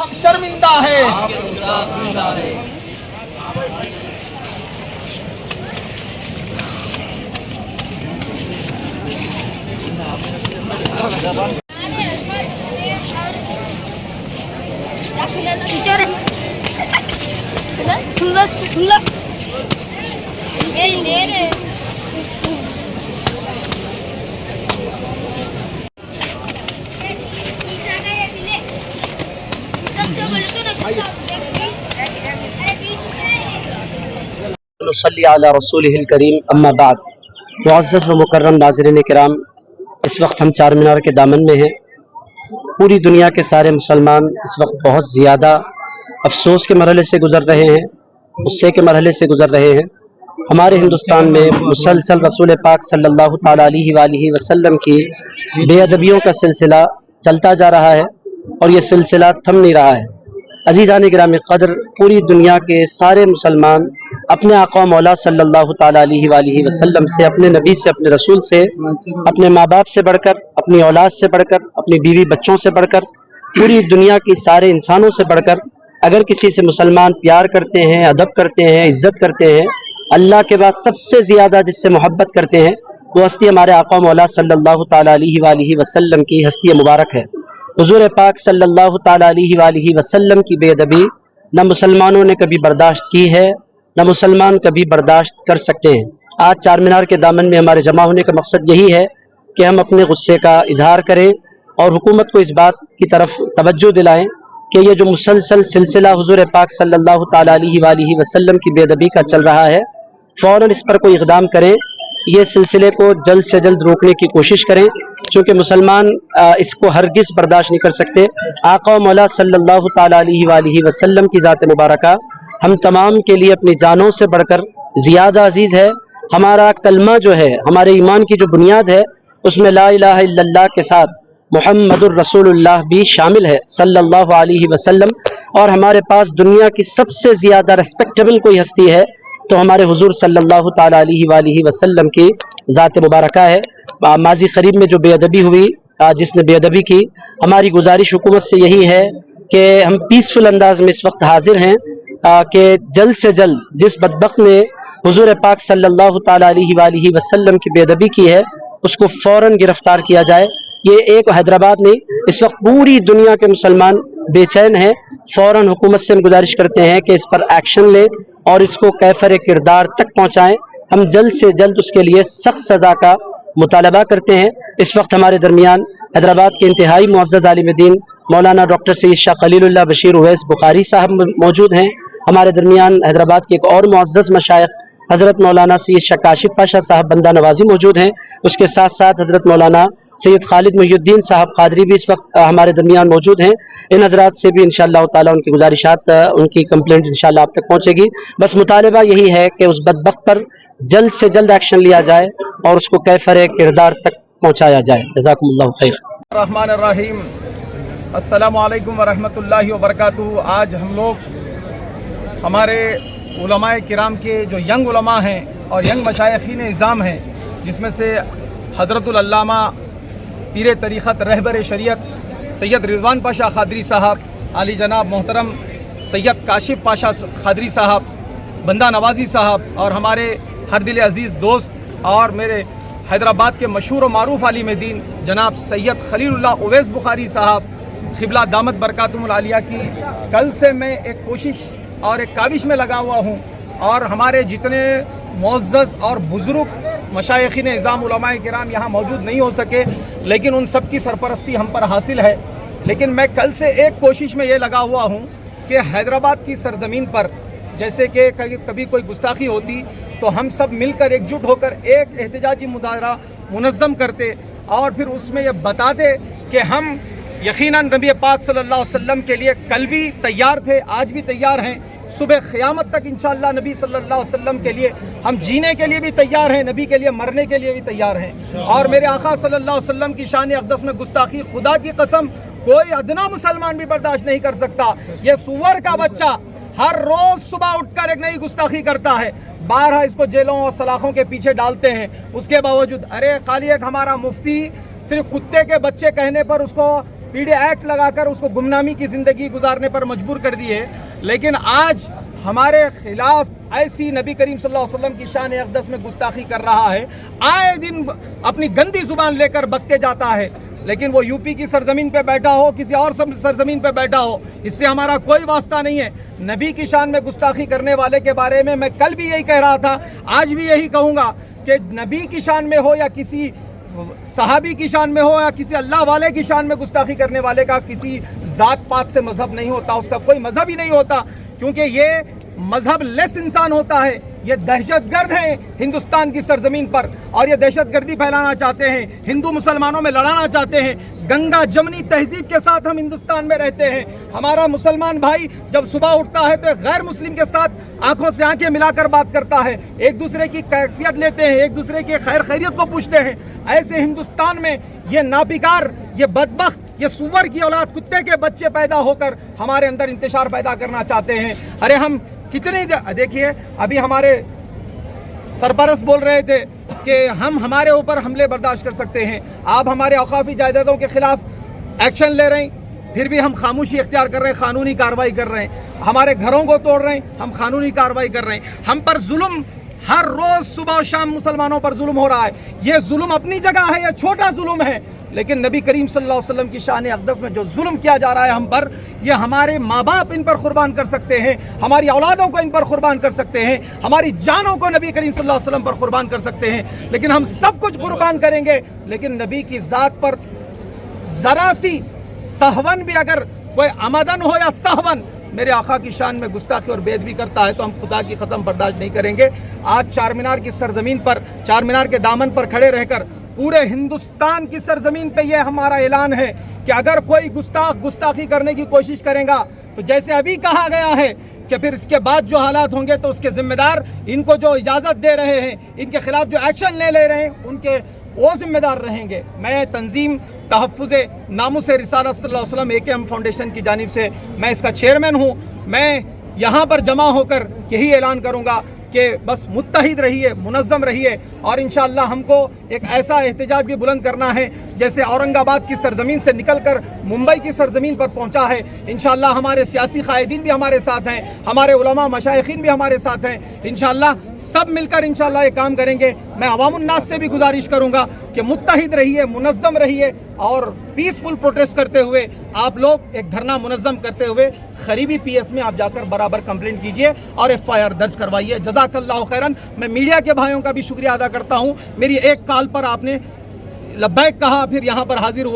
हम शर्मिंदा है। नसल्ली अला रसूलिहिल करीम अम्मा बाद। मुअज़्ज़ज़ व मुकर्रम नाज़रीन किराम, इस वक्त हम चार मीनार के दामन में हैं। पूरी दुनिया के सारे मुसलमान इस वक्त बहुत ज़्यादा अफसोस के मरहले से गुज़र रहे हैं, गुस्से के मरहले से गुज़र रहे हैं। हमारे हिंदुस्तान में मुसलसल रसूल पाक सल्लल्लाहु तआला अलैहि वसल्लम की बेअदबियों का सिलसिला चलता जा रहा है और ये सिलसिला थम नहीं रहा है। अज़ीज़ान गिराम क़द्र, पूरी दुनिया के सारे मुसलमान अपने आका मौला सल्लल्लाहु तआला अलैहि वसल्लम से, अपने नबी से, अपने रसूल से, अपने माँ बाप से बढ़कर, अपनी औलाद से बढ़कर, अपनी बीवी बच्चों से बढ़कर, पूरी दुनिया की सारे इंसानों से बढ़कर अगर किसी से मुसलमान प्यार करते हैं, अदब करते हैं, इज़्ज़त करते हैं, अल्लाह के बाद सबसे ज़्यादा जिससे मोहब्बत करते हैं, वो हस्ती हमारे आका मौला सल्लल्लाहु तआला अलैहि वसल्लम की हस्ती मुबारक है। हुज़ूर पाक सल्लल्लाहु तआला अलैहि वसल्लम की बेअदबी न मुसलमानों ने कभी बर्दाश्त की है, न मुसलमान कभी बर्दाश्त कर सकते हैं। आज चार मीनार के दामन में हमारे जमा होने का मकसद यही है कि हम अपने गुस्से का इजहार करें और हुकूमत को इस बात की तरफ तवज्जो दिलाएं कि ये जो मुसलसल सिलसिला हुज़ूर पाक सल्लल्लाहु तआला अलैहि वसल्लम की बेअदबी का चल रहा है, फ़ौरन इस पर कोई इक़दाम करें, ये सिलसिले को जल्द से जल्द रोकने की कोशिश करें, क्योंकि मुसलमान इसको हरगिज़ बर्दाश्त नहीं कर सकते। आका मौला सल्लल्लाहु तआला अलैहि वसल्लम की ज़ात मुबारका हम तमाम के लिए अपनी जानों से बढ़कर ज़्यादा अजीज़ है। हमारा कलमा जो है, हमारे ईमान की जो बुनियाद है, उसमें ला इलाहा इल्लल्लाह के साथ मुहम्मदुर रसूलुल्लाह भी शामिल है सल्लल्लाहु अलैहि वसल्लम। और हमारे पास दुनिया की सबसे ज़्यादा रेस्पेक्टेबल कोई हस्ती है तो हमारे हुजूर सल्लल्लाहु तआला अलैहि वसल्लम की ज़ात मुबारका है। माजी करीब में जो बेअदबी हुई, जिसने बेअदबी की, हमारी गुजारिश हुकूमत से यही है कि हम पीसफुल अंदाज में इस वक्त हाजिर हैं कि जल्द से जल्द जिस बदबख्त ने हुजूर पाक सल्लल्लाहु तआला अलैहि वसल्लम की बेअदबी की है, उसको फ़ौरन गिरफ्तार किया जाए। ये एक हैदराबाद नहीं, इस वक्त पूरी दुनिया के मुसलमान बेचैन हैं। फ़ौरन हुकूमत से हम गुजारिश करते हैं कि इस पर एक्शन ले और इसको कैफर किरदार तक पहुँचाएँ। हम जल्द से जल्द उसके लिए सख्त सज़ा का मुतालबा करते हैं। इस वक्त हमारे दरमियान हैदराबाद के इंतहाई मुअज़्ज़ज़ आलिम दीन मौलाना डॉक्टर सैयद शाह खलीलुल्लाह बशीर उवैस बुखारी साहब मौजूद हैं। हमारे दरमियान हैदराबाद के एक और मुअज़्ज़ज़ मशाइख हज़रत मौलाना सैयद शाह काशिफ पाशा साहब बंदा नवाजी मौजूद हैं। उसके साथ साथ हज़रत मौलाना सैयद खालिद मुहिउद्दीन साहब क़ादरी भी इस वक्त हमारे दरमियान मौजूद हैं। इन हज़रात से भी इंशाअल्लाह ताला उनकी गुजारिशात, उनकी कंप्लेंट इंशाअल्लाह आप तक पहुँचेगी। बस मुतालबा यही है कि उस बदबख्त पर जल्द से जल्द एक्शन लिया जाए और उसको कैफर किरदार तक पहुँचाया जाए। जज़ाकुमुल्लाहु खैर। रहमान रहीम, अस्सलामु अलैकुम व रहमतुल्लाहि व बरकातुहू। आज हम लोग हमारे उलमाए किराम के जो यंग उलमा हैं और यंग मशाइखीन इज़ाम हैं, जिसमें से हज़रतुल अल्लामा पीर तरीक़त रहबर शरीयत सैयद रिज़वान पाशा क़ादरी साहब, आली जनाब मोहतरम सैयद काशिफ पाशा क़ादरी साहब, बंदा नवाजी साहब, और हमारे हर दिल अज़ीज़ दोस्त और मेरे हैदराबाद के मशहूर व मारूफ आलिम दीन जनाब सैयद खलीलुल्लाह उवैस बुखारी साहब क़िबला दामत बरकातुहुल आलिया की कल से मैं एक कोशिश और एक काविश में लगा हुआ हूँ। और हमारे जितने मुअज़्ज़ज़ और बुज़ुर्ग मशाइखीन इज़ाम उलमाए किराम यहाँ मौजूद नहीं हो सके, लेकिन उन सब की सरपरस्ती हम पर हासिल है। लेकिन मैं कल से एक कोशिश में ये लगा हुआ हूँ कि हैदराबाद की सरज़मीन पर जैसे कि कभी कोई गुस्ताखी होती तो हम सब मिलकर एकजुट होकर एक एहतजाजी मुजाहरा मुनज़्ज़म करते और फिर उसमें ये बताते कि हम यकीनन नबी पाक सल्लल्लाहु अलैहि वसल्लम के लिए कल भी तैयार थे, आज भी तैयार हैं, सुबह क़यामत तक इंशाअल्लाह नबी सल्लल्लाहु अलैहि वसल्लम के लिए हम जीने के लिए भी तैयार हैं, नबी के लिए मरने के लिए भी तैयार हैं। और मेरे आका सल्लल्लाहु अलैहि वसल्लम की शान अक़दस में गुस्ताखी खुदा की कसम कोई अदना मुसलमान भी बर्दाश्त नहीं कर सकता। ये सुअर का बच्चा हर रोज सुबह उठकर एक नई गुस्ताखी करता है, बारहा इसको जेलों और सलाखों के पीछे डालते हैं। उसके बावजूद अरे खाली एक हमारा मुफ्ती सिर्फ कुत्ते के बच्चे कहने पर उसको पीडी एक्ट लगाकर उसको गुमनामी की ज़िंदगी गुजारने पर मजबूर कर दिए। लेकिन आज हमारे खिलाफ ऐसी नबी करीम सल्लल्लाहु अलैहि वसल्लम की शान अक़दस में गुस्ताखी कर रहा है, आए दिन अपनी गंदी ज़ुबान लेकर बकते जाता है। लेकिन वो यूपी की सरजमीन पे बैठा हो, किसी और सरजमीन पे बैठा हो, इससे हमारा कोई वास्ता नहीं है। नबी की शान में गुस्ताखी करने वाले के बारे में मैं कल भी यही कह रहा था, आज भी यही कहूँगा कि नबी की शान में हो या किसी सहाबी की शान में हो या किसी अल्लाह वाले की शान में गुस्ताखी करने वाले का किसी ज़ात पात से मज़हब नहीं होता, उसका कोई मज़हब ही नहीं होता, क्योंकि ये मज़हब लेस इंसान होता है। ये दहशतगर्द हैं हिंदुस्तान की सरजमीन पर, और ये दहशतगर्दी फैलाना चाहते हैं, हिंदू मुसलमानों में लड़ाना चाहते हैं। गंगा जमनी तहजीब के साथ हम हिंदुस्तान में रहते हैं। हमारा मुसलमान भाई जब सुबह उठता है तो एक गैर मुस्लिम के साथ आंखों से आंखें मिलाकर बात करता है, एक दूसरे की कैफियत लेते हैं, एक दूसरे के खैर खैरियत को पूछते हैं। ऐसे हिंदुस्तान में ये नापिकार, ये बदबख्त, ये सुअर की औलाद, कुत्ते के बच्चे पैदा होकर हमारे अंदर इंतशार पैदा करना चाहते हैं। अरे हम कितने, देखिए अभी हमारे सरपरस्त बोल रहे थे कि हम हमारे ऊपर हमले बर्दाश्त कर सकते हैं, आप हमारे औकाफी जायदादों के खिलाफ एक्शन ले रहे हैं, फिर भी हम खामोशी इख्तियार कर रहे हैं, कानूनी कार्रवाई कर रहे हैं। हमारे घरों को तोड़ रहे हैं, हम कानूनी कार्रवाई कर रहे हैं। हम पर जुल्म हर रोज सुबह शाम मुसलमानों पर जुल्म हो रहा है। ये जुल्म अपनी जगह है, ये छोटा जुल्म है, लेकिन नबी करीम सल्लल्लाहु अलैहि वसल्लम की शान अक़दस में जो जुल्म किया जा रहा है हम पर, ये हमारे माँ बाप इन पर कुर्बान कर सकते हैं, हमारी औलादों को इन पर कुर्बान कर सकते हैं, हमारी जानों को नबी करीम सल्लल्लाहु अलैहि वसल्लम पर कुर्बान कर सकते हैं। लेकिन हम सब कुछ कुर्बान करेंगे, लेकिन नबी की ज़ात पर ज़रा सी सहवन भी अगर कोई आमदन हो या सहवन मेरे आका की शान में गुस्ताखी और बेदबी करता है तो हम खुदा की कसम बर्दाश्त नहीं करेंगे। आज चार मीनार की सरजमीन पर, चार मीनार के दामन पर खड़े रहकर पूरे हिंदुस्तान की सरजमीन पे ये हमारा ऐलान है कि अगर कोई गुस्ताखी करने की कोशिश करेगा तो जैसे अभी कहा गया है कि फिर इसके बाद जो हालात होंगे तो उसके जिम्मेदार, इनको जो इजाज़त दे रहे हैं, इनके खिलाफ जो एक्शन ले रहे हैं, उनके वो जिम्मेदार रहेंगे। मैं तंजीम तहफ़्फ़ुज़ नामुस रिसालत सल्लल्लाहु अलैहि वसल्लम AKM फाउंडेशन की जानिब से मैं इसका चेयरमैन हूँ। मैं यहाँ पर जमा होकर यही ऐलान करूँगा कि बस मुत्तहिद रहिए, मुनज़्ज़म रहिए, और इंशाअल्लाह हमको एक ऐसा एहतजाज भी बुलंद करना है जैसे औरंगाबाद की सरजमीन से निकलकर मुंबई की सरजमीन पर पहुंचा है। इंशाअल्लाह हमारे सियासी कायदीन भी हमारे साथ हैं, हमारे उलमा मशाइखीन भी हमारे साथ हैं। इंशाअल्लाह सब मिलकर इंशाअल्लाह ये काम करेंगे। मैं अवामुन्नास से भी गुजारिश करूँगा कि मुत्तहिद रहिए, मुनज़्ज़म रहिए, और पीसफुल प्रोटेस्ट करते हुए आप लोग एक धरना मुनज़्ज़म करते हुए करीबी PS में आप जाकर बराबर कंप्लेंट कीजिए और FIR दर्ज करवाइए। जज़ाकल्लाहु खैरन। मैं मीडिया के भाइयों का भी शुक्रिया अदा करता हूँ, मेरी एक कॉल पर आपने लब्बैक कहा, फिर यहाँ पर हाजिर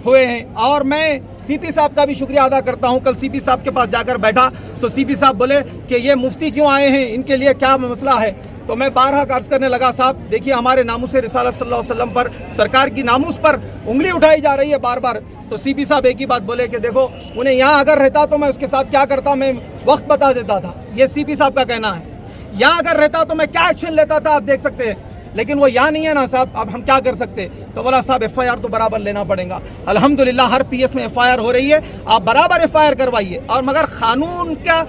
हुए हैं, और मैं CP साहब का भी शुक्रिया अदा करता हूँ। कल CP साहब के पास जाकर बैठा तो CP साहब बोले कि ये मुफ्ती क्यों आए हैं, इनके लिए क्या मसला है। तो मैं बारहा अर्ज करने लगा, साहब देखिए हमारे नामूस रिसालत सल्लल्लाहु अलैहि वसल्लम पर, सरकार की नामूस पर उंगली उठाई जा रही है बार बार। तो CP साहब एक ही बात बोले कि देखो उन्हें यहाँ अगर रहता तो मैं उसके साथ क्या करता, मैं वक्त बता देता था। ये CP साहब का कहना है। यहाँ अगर रहता तो मैं क्या एक्शन लेता था आप देख सकते हैं, लेकिन वो यहाँ नहीं है ना साहब, अब हम क्या कर सकते। तो बोला साहब FIR तो बराबर लेना पड़ेगा। अल्हम्दुलिल्लाह हर PS में FIR हो रही है, आप बराबर FIR करवाइए, और मगर कानून का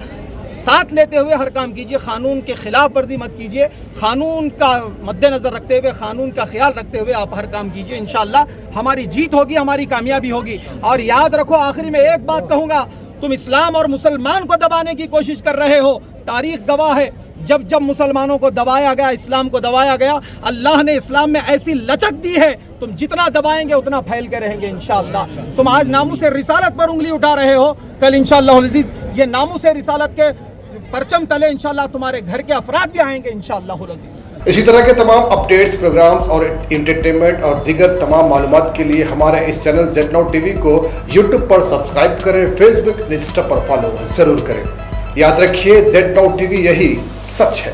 साथ लेते हुए हर काम कीजिए, कानून के खिलाफ वर्जी मत कीजिए, कानून का मद्देनज़र रखते हुए, कानून का ख्याल रखते हुए आप हर काम कीजिए। इंशाअल्लाह हमारी जीत होगी, हमारी कामयाबी होगी। और याद रखो, आखिरी में एक बात कहूँगा, तुम इस्लाम और मुसलमान को दबाने की कोशिश कर रहे हो, तारीख गवाह है जब जब मुसलमानों को दबाया गया, इस्लाम को दबाया गया, अल्लाह ने इस्लाम में ऐसी लचक दी है, तुम जितना दबाएंगे उतना फैल के रहेंगे इंशाअल्लाह। तुम आज नामूस रिसालत पर उंगली उठा रहे हो, कल इंशाअल्लाह अज़ीज़ ये नामूस रिसालत के परचम तले इंशाअल्लाह तुम्हारे घर के अफराद भी आएंगे इंशाअल्लाह अज़ीज़। इसी तरह के तमाम अपडेट्स, प्रोग्राम्स और एंटरटेनमेंट और दीगर तमाम मालूमात के लिए हमारे इस चैनल Z-Now TV को YouTube पर सब्सक्राइब करें, फेसबुक, इंस्टा पर फॉलो जरूर करें। याद रखिए Z-Now TV यही सच है।